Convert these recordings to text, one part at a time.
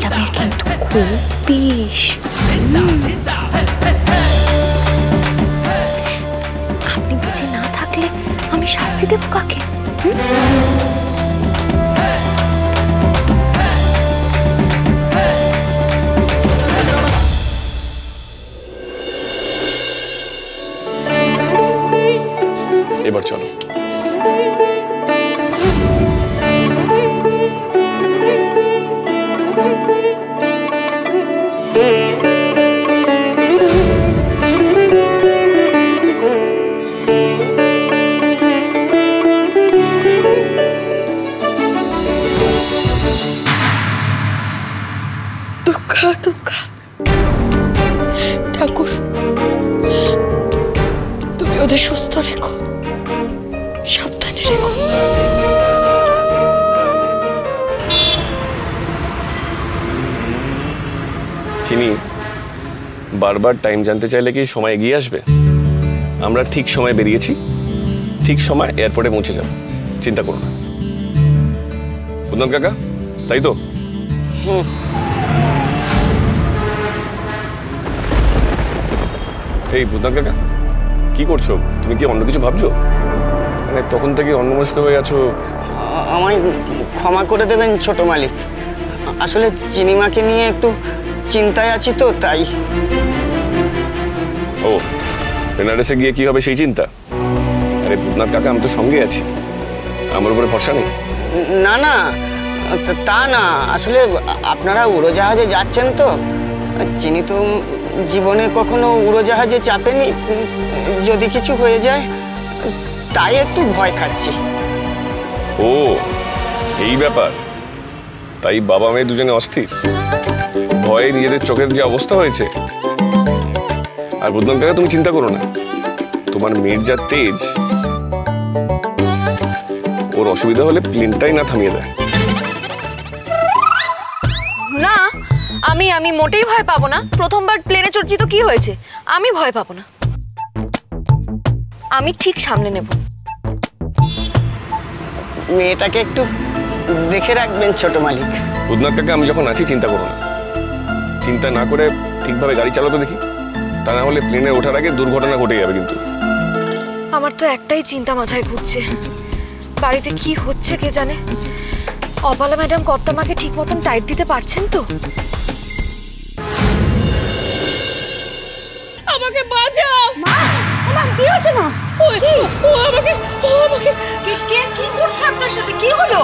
ম্যাডামের কিন্তু খুব বিষ। আপনি বেঁচে না থাকলে আমি শাস্তি দেব কাকে? এবার চলো। ঠাকুর, তুমি ওদের সুস্থ রেখো, সাবধানে রেখো। চিনি, বারবার টাইম জানতে চাইলে কি সময় এগিয়ে আসবে? আমরা ঠিক সময় বেরিয়েছি, ঠিক সময় এয়ারপোর্টে পৌঁছে যাব, চিন্তা করো না। কুন্দন কাকা, তাই তো? এই কুন্দন কাকা, কি করছো? তুমি কি অন্য কিছু ভাবছো? মানে তখন থেকে অন্যমনস্ক হয়ে আছো। আমায় ক্ষমা করে দেবেন ছোট মালিক, আসলে চিনিমাকে নিয়ে একটু চিন্তায় আছি তো, তাই। ও, বেনারসে গিয়ে কি হবে সেই চিন্তা? আরে ভূতনাথ কাকা, আমি তো সঙ্গে আছি, আমার উপরে ভরসা নেই? না না, তা না, আসলে আপনারা উড়োজাহাজে যাচ্ছেন তো, চিনি তো জীবনে কখনো উড়োজাহাজে চাপেনি, যদি কিছু হয়ে যায় তাই একটু ভয় খাচ্ছি। ও, এই ব্যাপার। তাই বাবা মেয়ে দুজনে অস্থির, ভয়ে নিজেদের চোখের যে অবস্থা হয়েছে। আর বুদ্ধন কাকা, তুমি চিন্তা করো না, তোমার মেয়ের যা তেজ, ওর অসুবিধা হলে প্লেনটাই না থামিয়ে দেয়। না, আমি মোটেই ভয় পাবো না। প্রথমবার প্লেনে চড়ছি তো কি হয়েছে? আমি ভয় পাবো না, আমি ঠিক সামলে নেব। মেয়েটাকে একটু দেখে রাখবেন ছোট মালিক। বুদ্ধনাথ কাকা, আমি যখন আছি, চিন্তা করো না। চিন্তা না করে ঠিকভাবে গাড়ি চালাতে দেখি, তা না হলে প্লেনে ওঠার আগে দুর্ঘটনা ঘটে যাবে কিন্তু। আমার তো একটাই চিন্তা মাথায় ঘুরছে, বাড়িতে কি হচ্ছে কে জানে। অপালা ম্যাডাম কর্তামাকে ঠিক মতন টাইট দিতে পারছেন তো? আমাকে বাঁচাও মা। মা, কি হয়েছে মা? ও আমাকে কি করছে আপনার সাথে? কি হলো?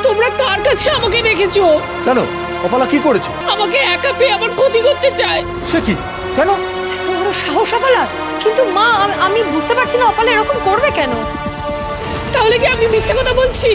তোমরা কার কাছে আমাকে রেখেছো? কেন, অপালা কি করেছে? আমাকে একা পেয়ে আমার ক্ষতি করতে চায়। সে কি? কেন? তোমার সাহস অপালা? কিন্তু মা, আমি বুঝতে পারছি না অপালা এরকম করবে কেন। তাহলে কি আমি মিথ্যে কথা বলছি?